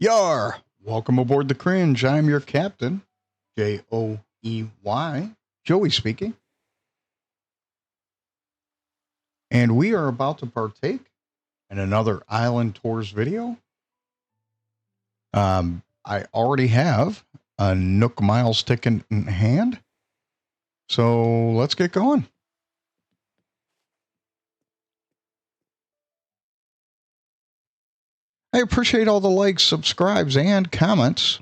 Yar! Welcome aboard the Cringe. I'm your captain, Joey, Joey speaking. And we are about to partake in another Island Tours video. I already have a Nook Miles ticket in hand. So let's get going. I appreciate all the likes, subscribes, and comments.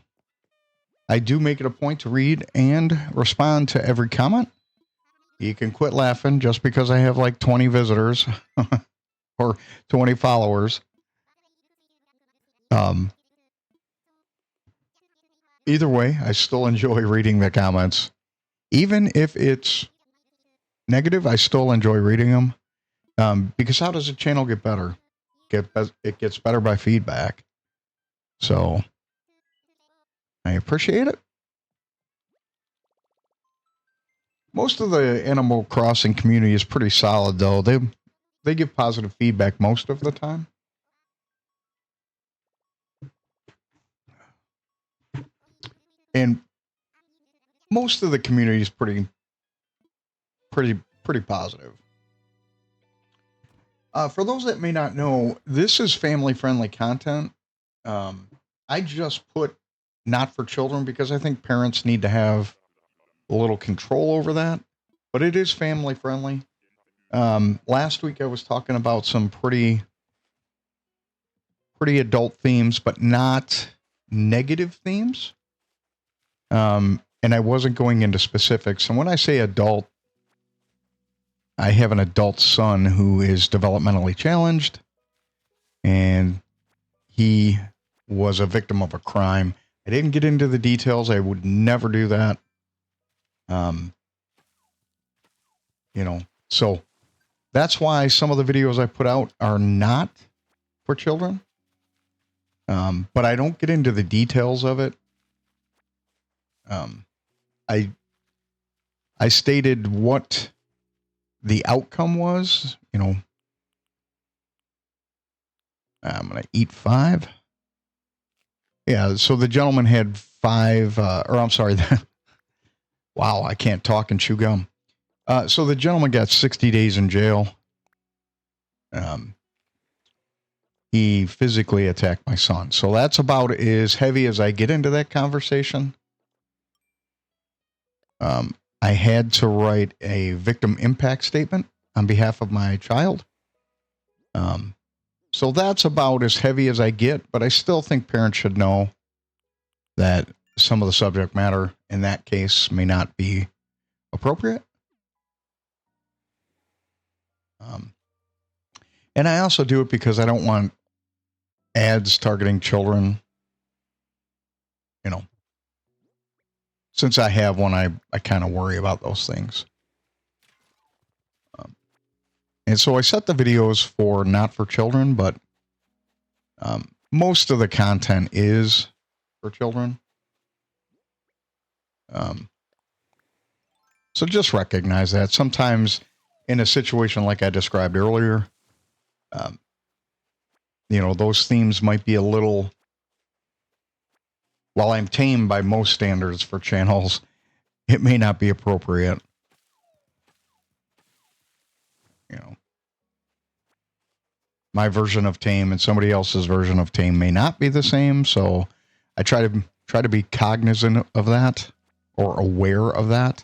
I do make it a point to read and respond to every comment. You can quit laughing just because I have like 20 visitors or 20 followers. Either way, I still enjoy reading the comments. Even if it's negative, I still enjoy reading them. Because how does a channel get better? It gets better by feedback. So I appreciate it. Most of the Animal Crossing community is pretty solid, though. They give positive feedback most of the time. And most of the community is pretty positive. For those that may not know, this is family-friendly content. I just put not for children because I think parents need to have a little control over that. But it is family-friendly. Last week I was talking about some pretty adult themes, but not negative themes. And I wasn't going into specifics. And when I say adult, I have an adult son who is developmentally challenged, and he was a victim of a crime. I didn't get into the details. I would never do that. So that's why some of the videos I put out are not for children. But I don't get into the details of it. I stated what the outcome was, I'm going to eat 5. Yeah. So the gentleman had 5, wow, I can't talk and chew gum. So the gentleman got 60 days in jail. He physically attacked my son. So that's about as heavy as I get into that conversation. I had to write a victim impact statement on behalf of my child. So that's about as heavy as I get, but I still think parents should know that some of the subject matter in that case may not be appropriate. And I also do it because I don't want ads targeting children. Since I have one, I kind of worry about those things. And so I set the videos for not for children, but most of the content is for children. So just recognize that. Sometimes in a situation like I described earlier, those themes might be a little... While I'm tame by most standards for channels, it may not be appropriate. My version of tame and somebody else's version of tame may not be the same, so I try to be cognizant of that or aware of that.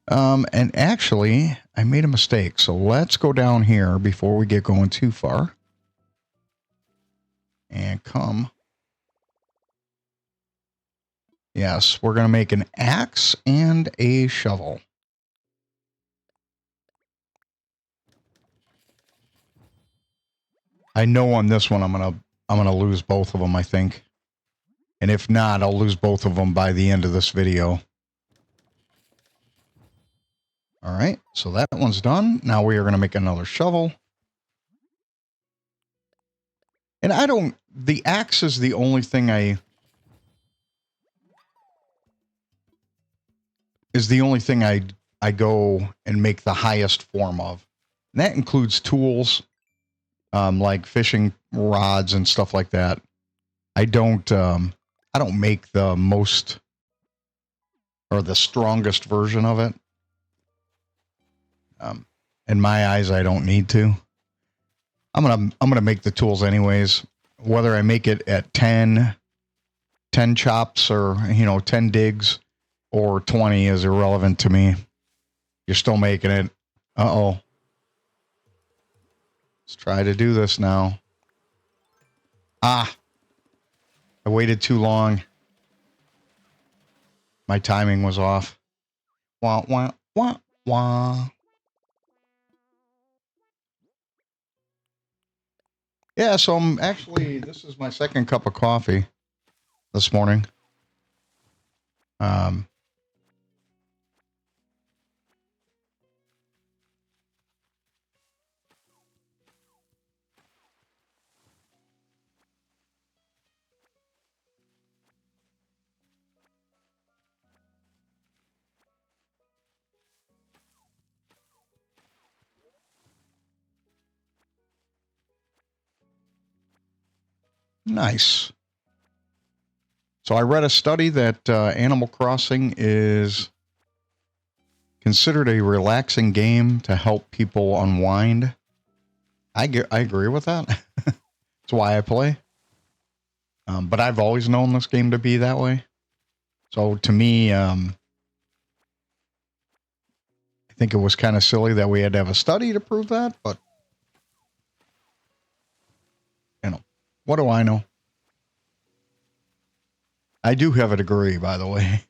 And actually, I made a mistake, so let's go down here before we get going too far. And come. Yes, we're going to make an axe and a shovel. I know on this one I'm going to lose both of them, I think. And if not, I'll lose both of them by the end of this video. All right, so that one's done. Now we are going to make another shovel. And the axe is the only thing I go and make the highest form of. And that includes tools, like fishing rods and stuff like that. I don't make the most or the strongest version of it. In my eyes, I don't need to. I'm gonna make the tools anyways. Whether I make it at 10 chops or 10 digs or 20 is irrelevant to me. You're still making it. Uh-oh. Let's try to do this now. I waited too long. My timing was off. Wah, wah, wah, wah. Yeah, so this is my second cup of coffee this morning. Nice. So I read a study that Animal Crossing is considered a relaxing game to help people unwind. I agree with that. That's why I play. But I've always known this game to be that way. So to me, I think it was kind of silly that we had to have a study to prove that. But, what do I know? I do have a degree, by the way,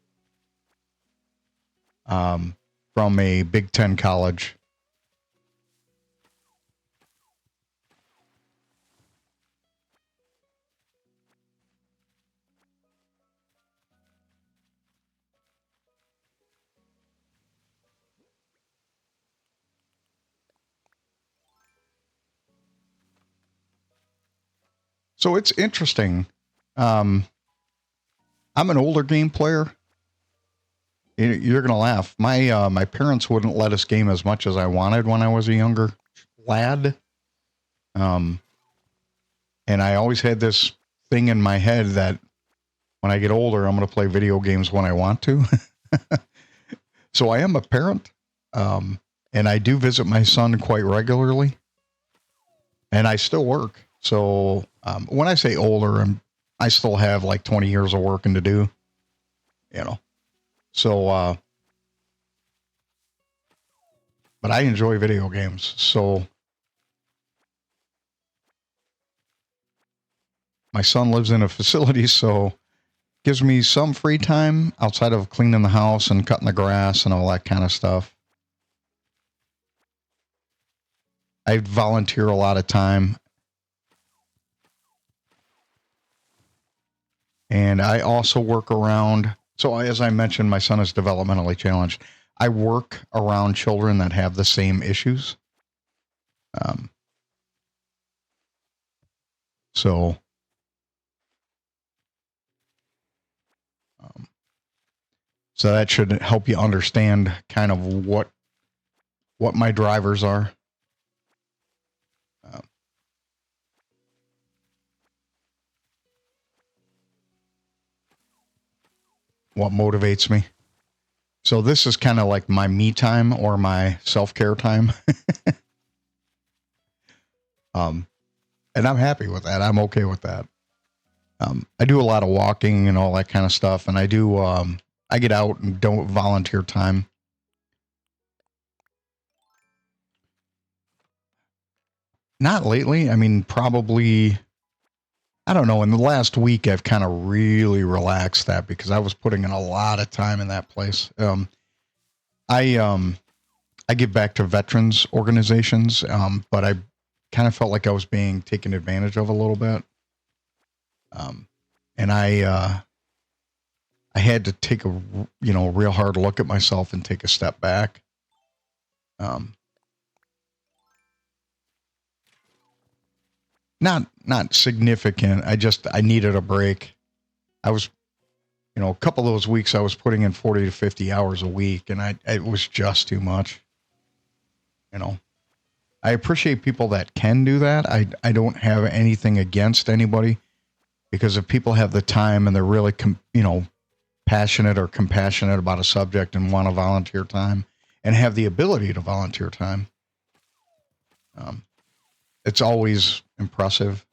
from a Big Ten college. So it's interesting. I'm an older game player. You're gonna laugh. My parents wouldn't let us game as much as I wanted when I was a younger lad. And I always had this thing in my head that when I get older, I'm gonna play video games when I want to. So I am a parent, and I do visit my son quite regularly, and I still work. So when I say older, I still have like 20 years of working to do. So, but I enjoy video games. So my son lives in a facility, so gives me some free time outside of cleaning the house and cutting the grass and all that kind of stuff. I volunteer a lot of time. And I also work around. So as I mentioned, my son is developmentally challenged. I work around children that have the same issues. So that should help you understand kind of what my drivers are. What motivates me. So this is kind of like my me time or my self-care time. And I'm happy with that. I'm okay with that. I do a lot of walking and all that kind of stuff. And I get out and don't volunteer time. Not lately. I mean, probably, I don't know. In the last week, I've kind of really relaxed that because I was putting in a lot of time in that place. I give back to veterans organizations, but I kind of felt like I was being taken advantage of a little bit. And I had to take a real hard look at myself and take a step back. Not significant. I needed a break. I was, a couple of those weeks I was putting in 40 to 50 hours a week, and it was just too much. I appreciate people that can do that. I don't have anything against anybody Because if people have the time and they're really, passionate or compassionate about a subject and want to volunteer time and have the ability to volunteer time, it's always impressive.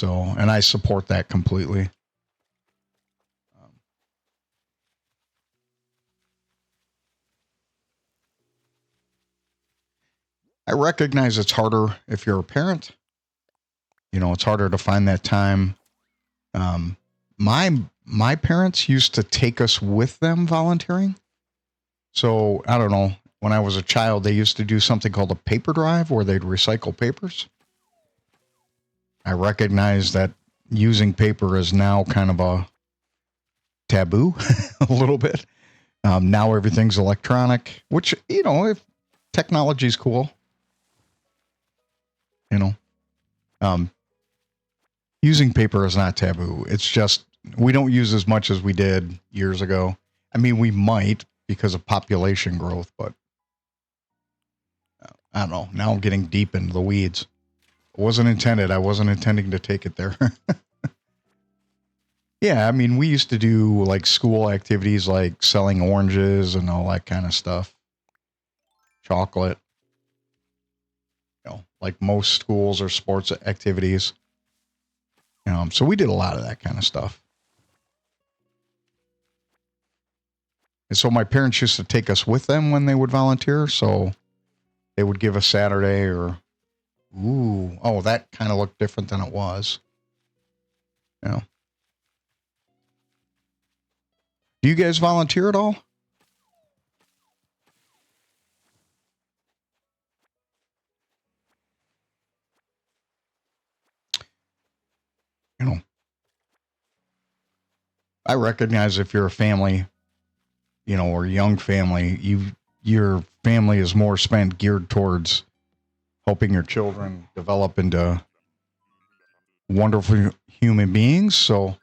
And I support that completely. I recognize it's harder if you're a parent. It's harder to find that time. My parents used to take us with them volunteering. So I don't know. When I was a child, they used to do something called a paper drive where they'd recycle papers. I recognize that using paper is now kind of a taboo a little bit. Now everything's electronic, which, if technology's cool, using paper is not taboo. It's just we don't use as much as we did years ago. I mean, we might because of population growth, but I don't know. Now I'm getting deep into the weeds. It wasn't intended. I wasn't intending to take it there. Yeah, I mean, we used to do like school activities like selling oranges and all that kind of stuff. Chocolate. Like most schools or sports activities. So we did a lot of that kind of stuff. And so my parents used to take us with them when they would volunteer. So they would give us Saturday or, that kind of looked different than it was. Do you guys volunteer at all? I recognize if you're a family, or young family, your family is more spent geared towards helping your children develop into wonderful human beings. So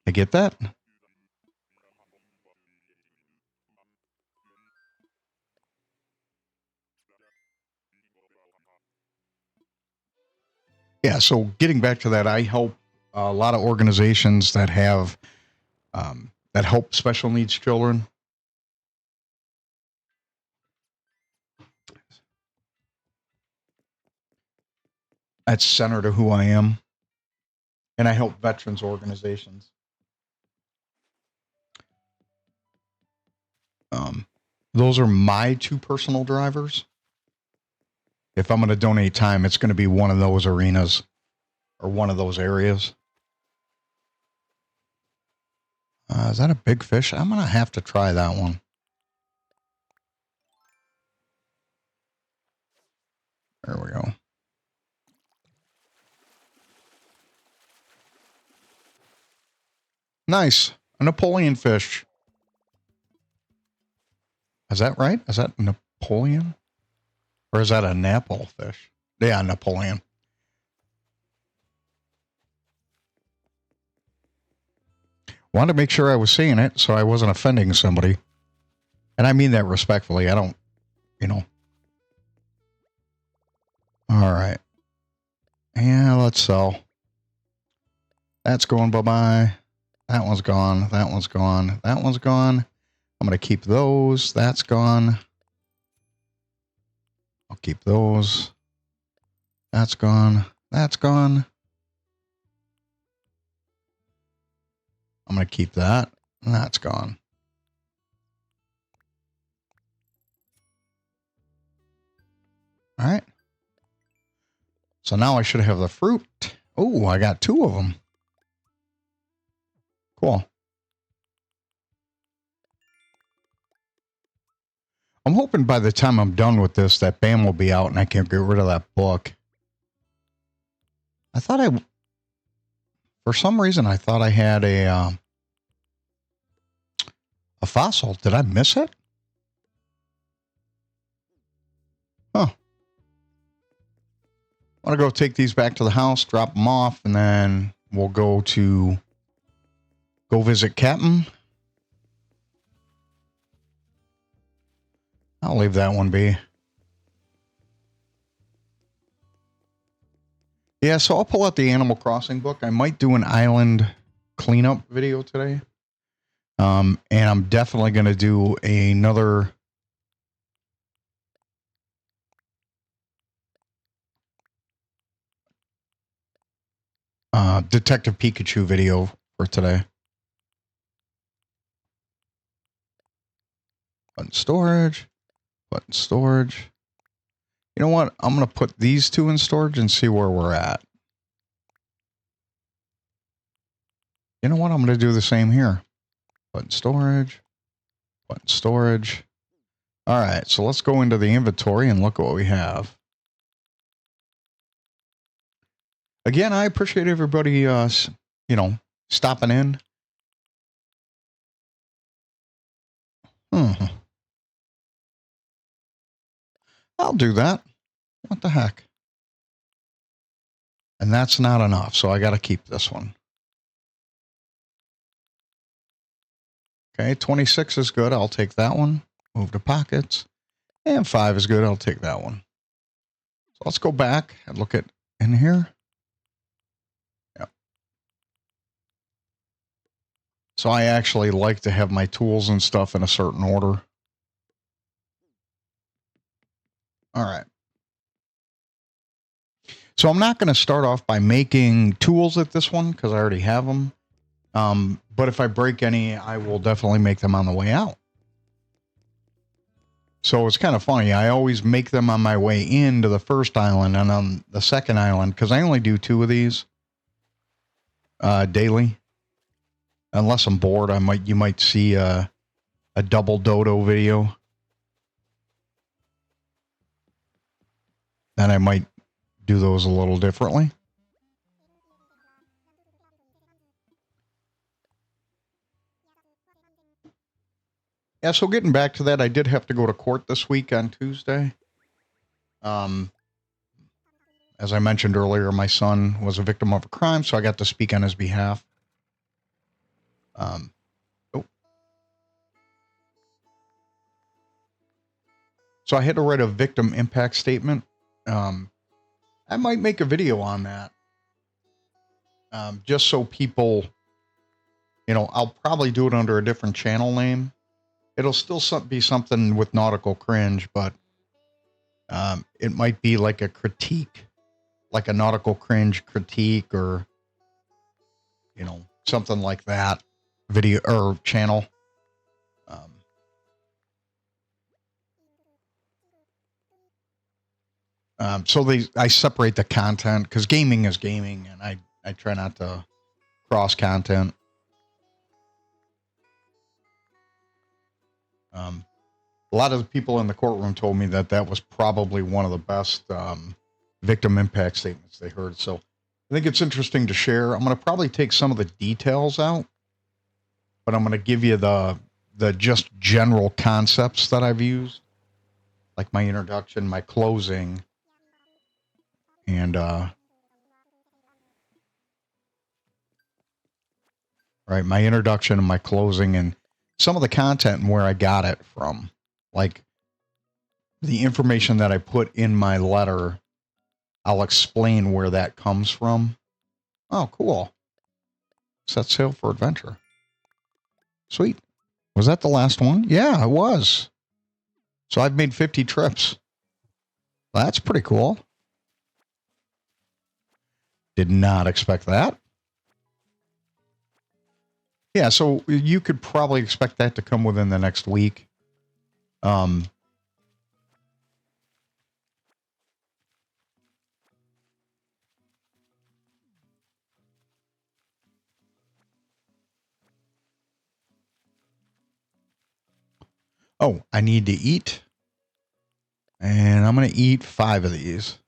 I get that. Yeah. So getting back to that, I help a lot of organizations that have that help special needs children. That's center to who I am, and I help veterans organizations. Those are my two personal drivers. If I'm going to donate time, it's going to be one of those arenas or one of those areas. Is that a big fish? I'm going to have to try that one. There we go. Nice. A Napoleon fish. Is that right? Is that Napoleon? Or is that a Napole fish? Yeah, Napoleon. Wanted to make sure I was saying it so I wasn't offending somebody. And I mean that respectfully. I don't, All right. Yeah, let's sell. That's going bye-bye. That one's gone. That one's gone. That one's gone. I'm going to keep those. That's gone. I'll keep those. That's gone. That's gone. I'm going to keep that. That's gone. All right. So now I should have the fruit. Oh, I got two of them. Cool. I'm hoping by the time I'm done with this, that BAM will be out and I can get rid of that book. For some reason, I thought I had a fossil. Did I miss it? Huh. I want to go take these back to the house, drop them off, and then we'll go visit Kapp'n. I'll leave that one be. Yeah, so I'll pull out the Animal Crossing book. I might do an island cleanup video today. And I'm definitely going to do another Detective Pikachu video for today. Button storage. Button storage. You know what? I'm going to put these two in storage and see where we're at. You know what? I'm going to do the same here. Button storage. Button storage. All right, so let's go into the inventory and look at what we have. Again, I appreciate everybody, stopping in. I'll do that. What the heck? And that's not enough, so I got to keep this one. Okay, 26 is good. I'll take that one. Move to pockets. And 5 is good. I'll take that one. So let's go back and look at in here. Yep. So I actually like to have my tools and stuff in a certain order. All right. So I'm not going to start off by making tools at this one because I already have them. But if I break any, I will definitely make them on the way out. So it's kind of funny. I always make them on my way into the first island and on the second island because I only do 2 of these daily. Unless I'm bored, you might see a double Dodo video. Then I might do those a little differently. Yeah, so getting back to that, I did have to go to court this week on Tuesday. As I mentioned earlier, my son was a victim of a crime, so I got to speak on his behalf. So I had to write a victim impact statement. I might make a video on that. Just so people, I'll probably do it under a different channel name. It'll still be something with Nautical Cringe, but it might be like a critique, like a Nautical Cringe critique or, something like that video or channel. So I separate the content because gaming is gaming, and I try not to cross content. A lot of the people in the courtroom told me that was probably one of the best victim impact statements they heard. So I think it's interesting to share. I'm going to probably take some of the details out, but I'm going to give you the just general concepts that I've used, like my introduction, my closing, and right, my introduction and my closing, and some of the content and where I got it from, like the information that I put in my letter. I'll explain where that comes from. Oh, cool. Set sail for adventure. Sweet. Was that the last one? Yeah, it was. So I've made 50 trips. That's pretty cool. Did not expect that. Yeah, so you could probably expect that to come within the next week. Oh, I need to eat. And I'm going to eat 5 of these.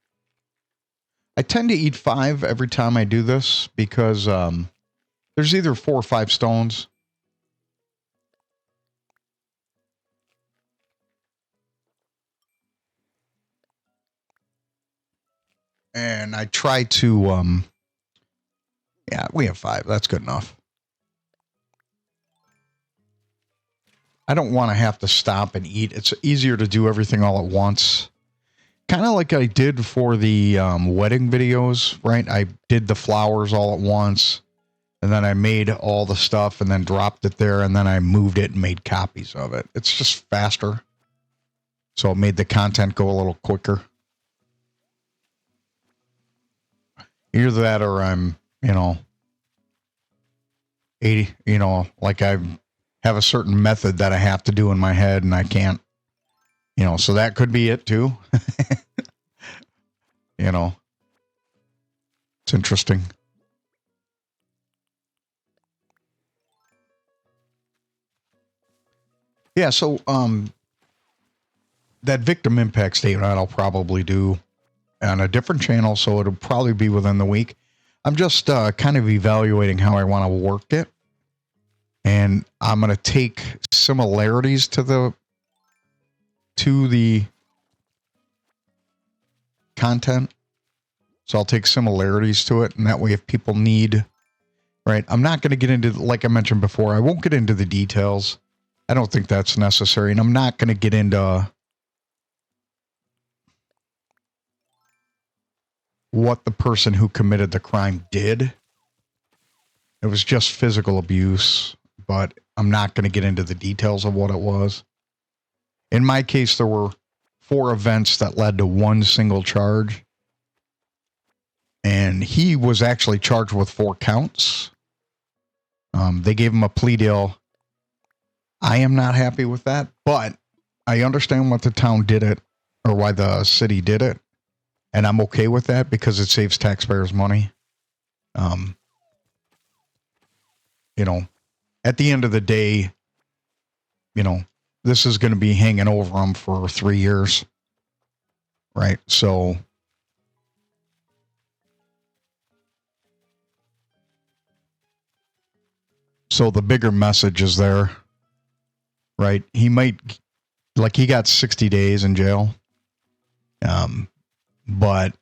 I tend to eat 5 every time I do this because there's either 4 or 5 stones. And I try to, yeah, we have 5. That's good enough. I don't want to have to stop and eat. It's easier to do everything all at once. Kind of like I did for the wedding videos, right? I did the flowers all at once, and then I made all the stuff and then dropped it there, and then I moved it and made copies of it. It's just faster. So it made the content go a little quicker. Either that or I'm, 80, like I have a certain method that I have to do in my head and I can't, so that could be it too. It's interesting. Yeah, so that victim impact statement I'll probably do on a different channel, so it'll probably be within the week. I'm just kind of evaluating how I want to work it. And I'm going to take similarities to the content. So I'll take similarities to it. And that way, if people need, right, I'm not going to get into, like I mentioned before, I won't get into the details. I don't think that's necessary. And I'm not going to get into what the person who committed the crime did. It was just physical abuse, but I'm not going to get into the details of what it was. In my case, there were 4 events that led to one single charge. And he was actually charged with 4 counts. They gave him a plea deal. I am not happy with that, but I understand what the town did it, or why the city did it. And I'm okay with that because it saves taxpayers money. At the end of the day, this is going to be hanging over them for 3 years. Right. So the bigger message is there, right? He might, he got 60 days in jail. But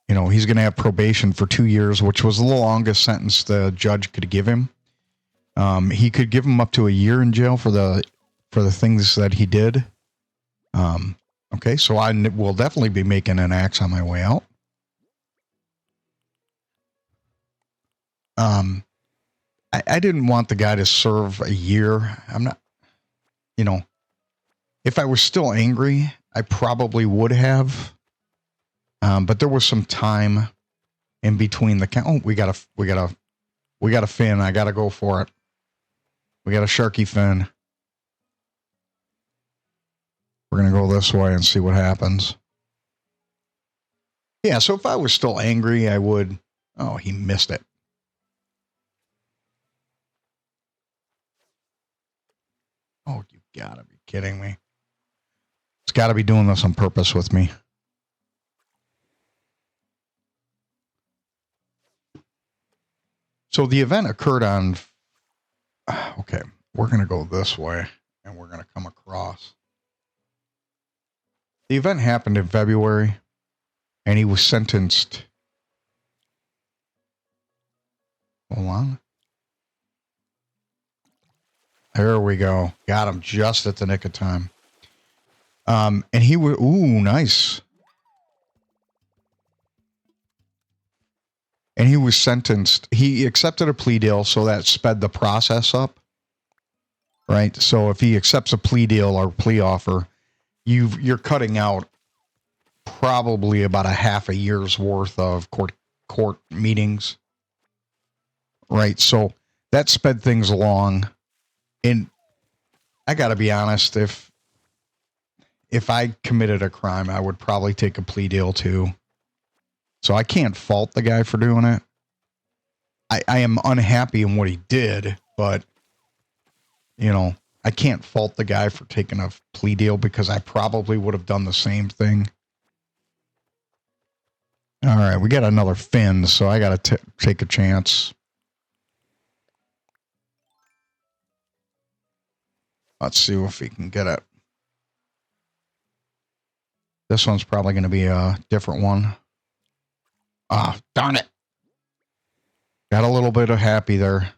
he's going to have probation for 2 years, which was the longest sentence the judge could give him. He could give him up to a year in jail for the things that he did. Okay, so I will definitely be making an axe on my way out. I didn't want the guy to serve a year. I'm not, if I was still angry, I probably would have. But there was some time in between the count. Oh, we got a fin. I got to go for it. We got a sharky fin. We're going to go this way and see what happens. Yeah, so if I was still angry, I would. Oh, he missed it. Oh, you gotta be kidding me. It's got to be doing this on purpose with me. So the event occurred on. Okay, we're going to go this way and we're going to come across. The event happened in February and he was sentenced. Hold on. There we go. Got him just at the nick of time. And he was, ooh, nice. And he was sentenced. He accepted a plea deal, so that sped the process up. Right? So if he accepts a plea deal or plea offer, you're cutting out probably about a half a year's worth of court meetings. Right? So that sped things along. And I got to be honest, if I committed a crime, I would probably take a plea deal too. So I can't fault the guy for doing it. I am unhappy in what he did, but, I can't fault the guy for taking a plea deal because I probably would have done the same thing. All right, we got another fin, so I got to take a chance. Let's see if we can get it. This one's probably going to be a different one. Ah, darn it. Got a little bit of happy there.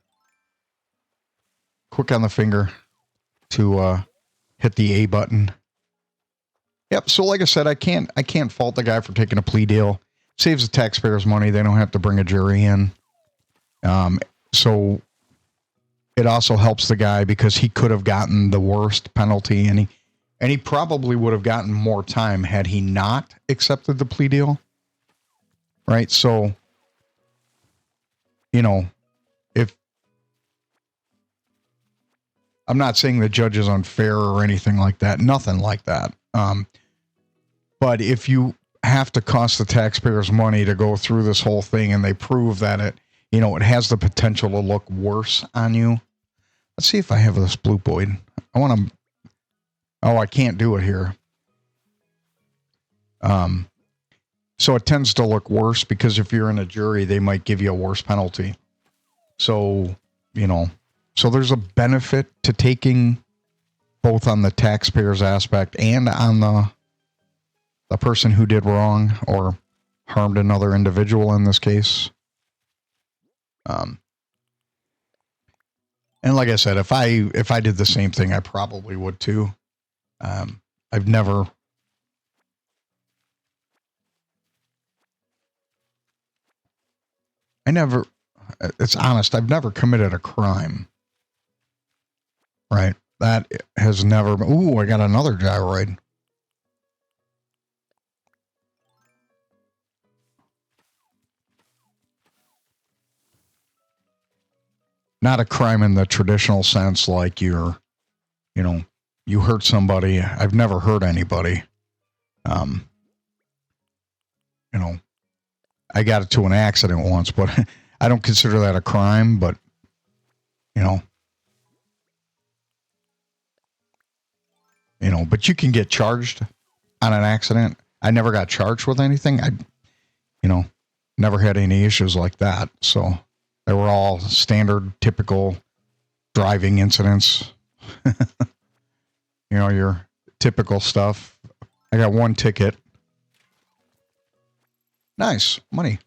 Quick on the finger to hit the A button. Yep. So like I said, I can't fault the guy for taking a plea deal. Saves the taxpayers money. They don't have to bring a jury in. So it also helps the guy because he could have gotten the worst penalty, and he probably would have gotten more time had he not accepted the plea deal. Right. So, if I'm not saying the judge is unfair or anything like that, nothing like that. But if you have to cost the taxpayers money to go through this whole thing and they prove that it has the potential to look worse on you. Let's see if I have this blue void. I want to. Oh, I can't do it here. So it tends to look worse because if you're in a jury, they might give you a worse penalty. So, so there's a benefit to taking both on the taxpayer's aspect and on the person who did wrong or harmed another individual in this case. And like I said, if I did the same thing, I probably would too. I've never. It's honest, I've never committed a crime. Right? That has never been. Ooh, I got another gyroid. Not a crime in the traditional sense, like you hurt somebody. I've never hurt anybody. I got into an accident once, but I don't consider that a crime, but but you can get charged on an accident. I never got charged with anything. I never had any issues like that. So they were all standard, typical driving incidents. Your typical stuff. I got one ticket. Nice money.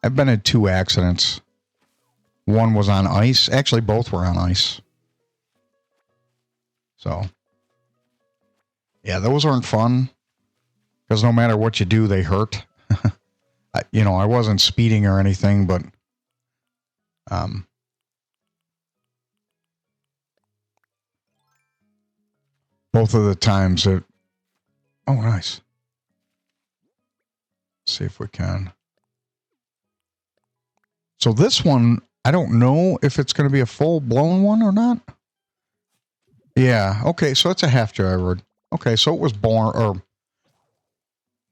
I've been in 2 accidents. One was on ice. Actually, both were on ice. So, yeah, those aren't fun because no matter what you do, they hurt. I wasn't speeding or anything, but both of the times it. Oh, nice. Let's see if we can. So this one, I don't know if it's going to be a full-blown one or not. Yeah. Okay. So it's a half gyroid. Okay. So it was born or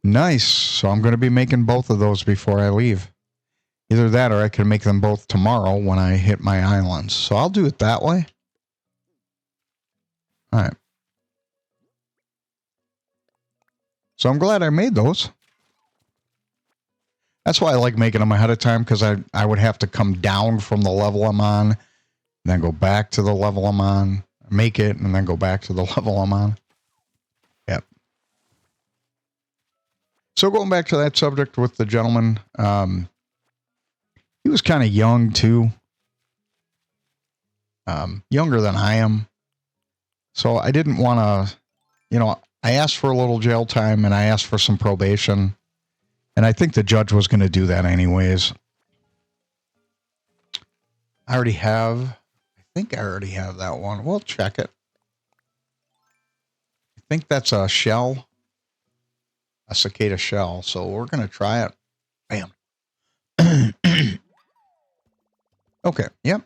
nice. So I'm going to be making both of those before I leave. Either that or I can make them both tomorrow when I hit my islands. So I'll do it that way. All right. So I'm glad I made those. That's why I like making them ahead of time because I would have to come down from the level I'm on, then go back to the level I'm on, make it, and then go back to the level I'm on. Yep. So going back to that subject with the gentleman, he was kind of young too, younger than I am. So I didn't want to, I asked for a little jail time and I asked for some probation. And I think the judge was going to do that anyways. I think I already have that one. We'll check it. I think that's a shell, a cicada shell. So we're going to try it. Bam. Okay. Yep.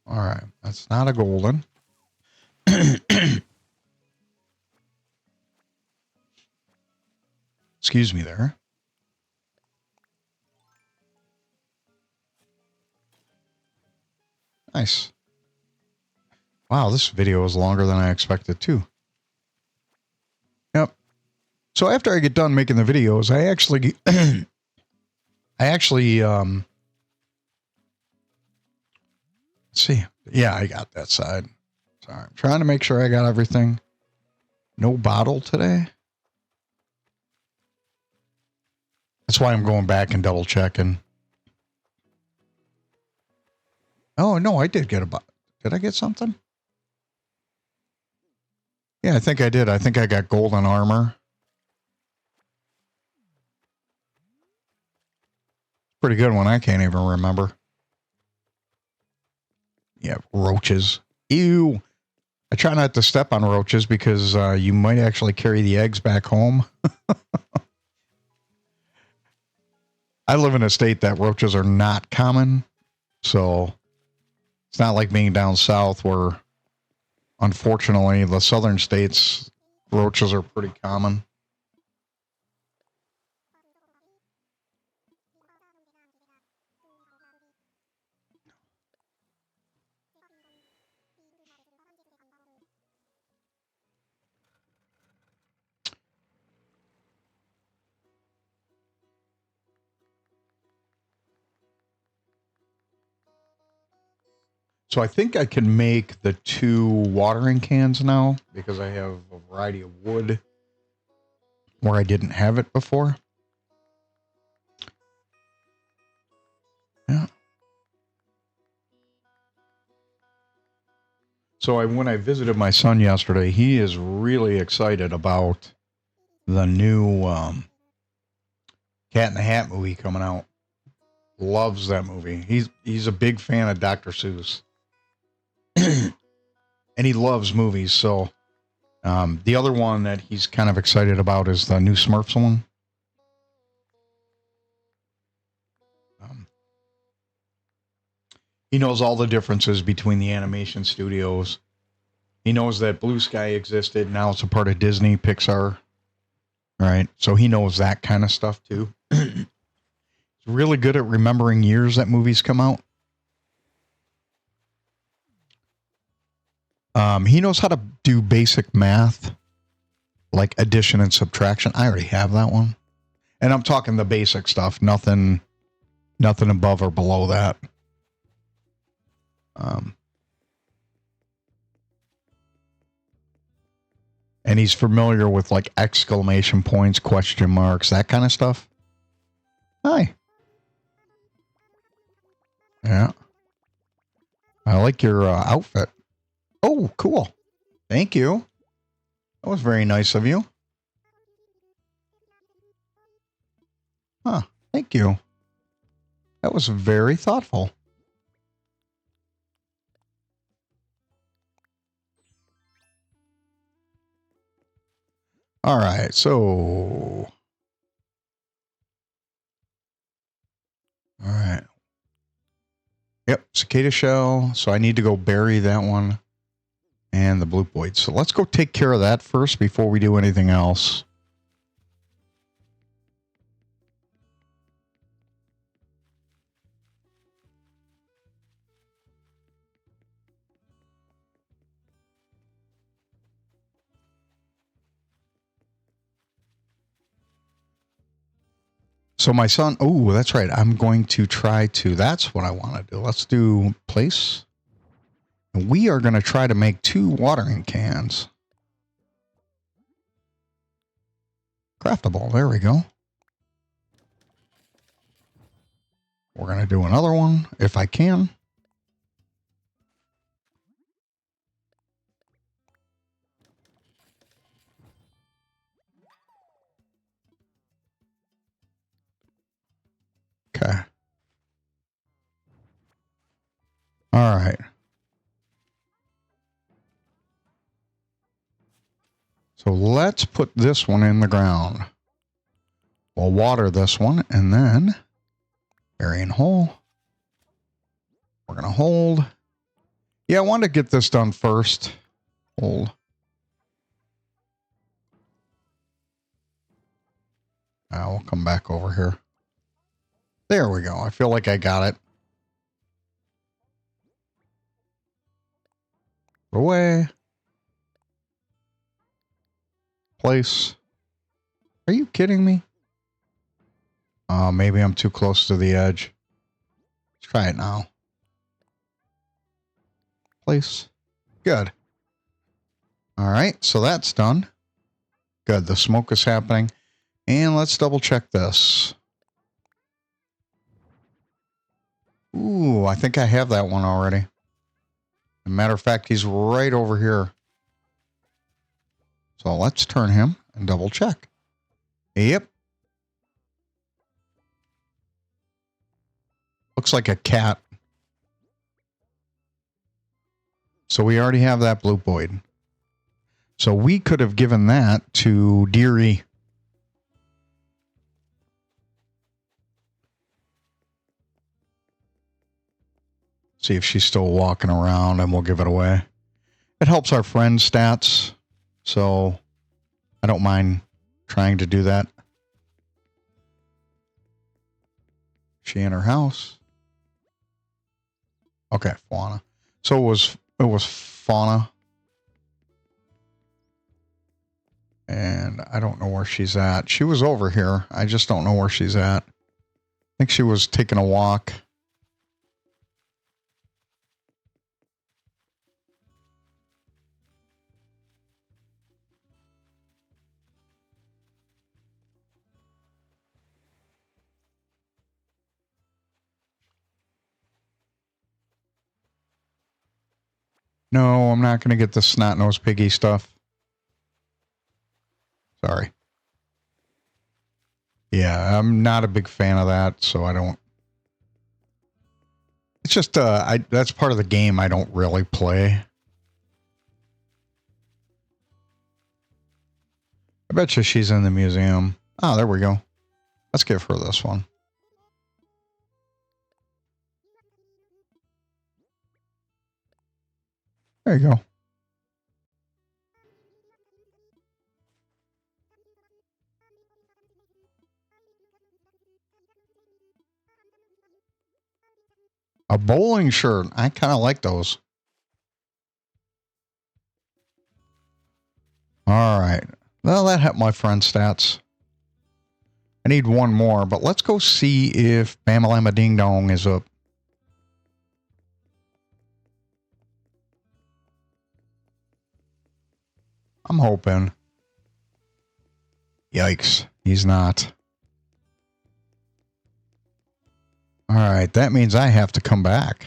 All right. That's not a golden. Excuse me there. Nice. Wow, this video is longer than I expected too. So after I get done making the videos, I actually, let's see. Yeah, I got that side. Sorry, I'm trying to make sure I got everything. No bottle today. That's why I'm going back and double checking. Oh, no, I did get a bottle. Did I get something? Yeah, I think I did. I think I got golden armor. Pretty good one. I can't even remember. Yeah, roaches. Ew. I try not to step on roaches because you might actually carry the eggs back home. I live in a state that roaches are not common. So it's not like being down south where, unfortunately, the southern states, roaches are pretty common. So I think I can make the 2 watering cans now because I have a variety of wood where I didn't have it before. Yeah. So when I visited my son yesterday, he is really excited about the new Cat in the Hat movie coming out. Loves that movie. He's a big fan of Dr. Seuss. And he loves movies. So the other one that he's kind of excited about is the new Smurfs one. He knows all the differences between the animation studios. He knows that Blue Sky existed. Now it's a part of Disney, Pixar. Right. So he knows that kind of stuff too. He's really good at remembering years that movies come out. He knows how to do basic math, like addition and subtraction. I already have that one. And I'm talking the basic stuff, nothing above or below that. And he's familiar with like exclamation points, question marks, that kind of stuff. Hi. Yeah. I like your outfit. Oh, cool. Thank you. That was very nice of you. Huh. Thank you. That was very thoughtful. All right. So, all right. Yep. Cicada shell. So I need to go bury that one and the blue boyd. So let's go take care of that first before we do anything else. So my son, oh, that's right. I'm going to try to, that's what I want to do. Let's do place. And we are going to try to make 2 watering cans. Craftable. There we go. We're going to do another one if I can. Okay. All right. So let's put this one in the ground. We'll water this one and then bury in hole. We're going to hold. Yeah, I wanted to get this done first. Hold. Now we'll come back over here. There we go. I feel like I got it. Away. Place. Are you kidding me? Oh, maybe I'm too close to the edge. Let's try it now. Place. Good. All right, so that's done. Good, the smoke is happening. And let's double check this. Ooh, I think I have that one already. As a matter of fact, he's right over here. So let's turn him and double check. Yep. Looks like a cat. So we already have that blue void. So we could have given that to Deary. See if she's still walking around and we'll give it away. It helps our friend stats. So I don't mind trying to do that. She in her house. Okay, Fauna. So it was Fauna. And I don't know where she's at. She was over here. I just don't know where she's at. I think she was taking a walk. No, I'm not going to get the snot-nosed piggy stuff. Sorry. Yeah, I'm not a big fan of that, so I don't. It's just, that's part of the game I don't really play. I bet you she's in the museum. Oh, there we go. Let's give her this one. There you go. A bowling shirt. I kind of like those. All right. Well, that helped my friend stats. I need one more, but let's go see if Bamalama Ding Dong is up. I'm hoping. Yikes. He's not. All right. That means I have to come back.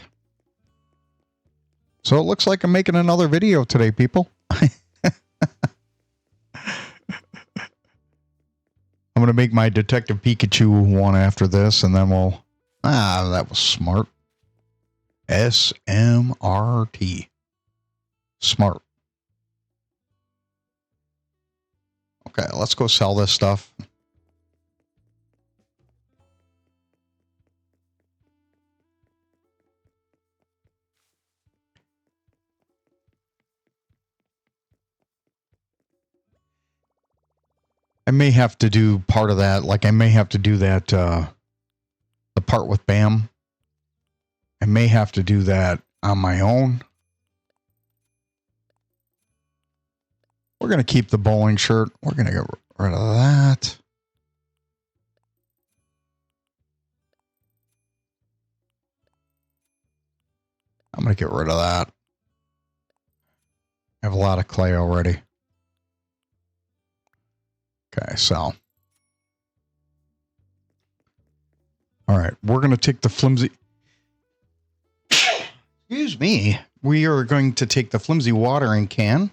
So it looks like I'm making another video today, people. I'm going to make my Detective Pikachu one after this, and then we'll... Ah, that was smart. SMRT. Smart. Okay, let's go sell this stuff. I may have to do part of that. Like, I may have to do that, the part with Bam. I may have to do that on my own. We're going to keep the bowling shirt. We're going to get rid of that. I'm going to get rid of that. I have a lot of clay already. Okay, so. All right, we're going to take the flimsy... Excuse me. We are going to take the flimsy watering can.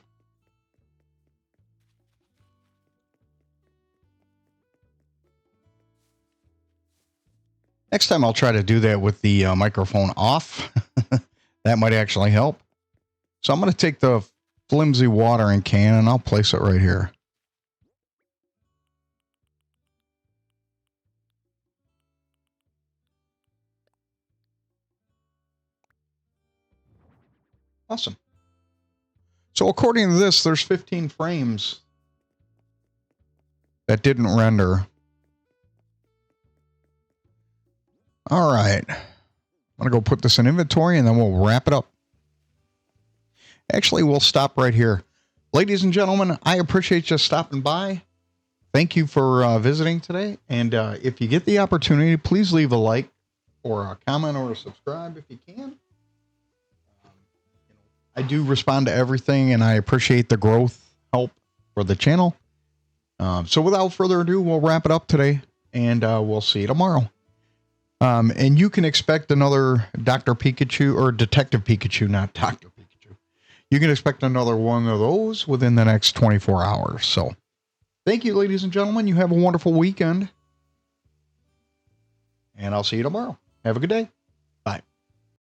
Next time I'll try to do that with the microphone off. That might actually help. So I'm going to take the flimsy watering can and I'll place it right here. Awesome. So according to this, there's 15 frames that didn't render. All right. I'm going to go put this in inventory and then we'll wrap it up. Actually, we'll stop right here. Ladies and gentlemen, I appreciate you stopping by. thank you for visiting today. And if you get the opportunity, please leave a like or a comment or a subscribe if you can. I do respond to everything, and I appreciate the growth help for the channel. So without further ado, we'll wrap it up today, and we'll see you tomorrow. And you can expect another Dr. Pikachu, or Detective Pikachu, not Dr. Pikachu. You can expect another one of those within the next 24 hours. So thank you, ladies and gentlemen. You have a wonderful weekend. And I'll see you tomorrow. Have a good day.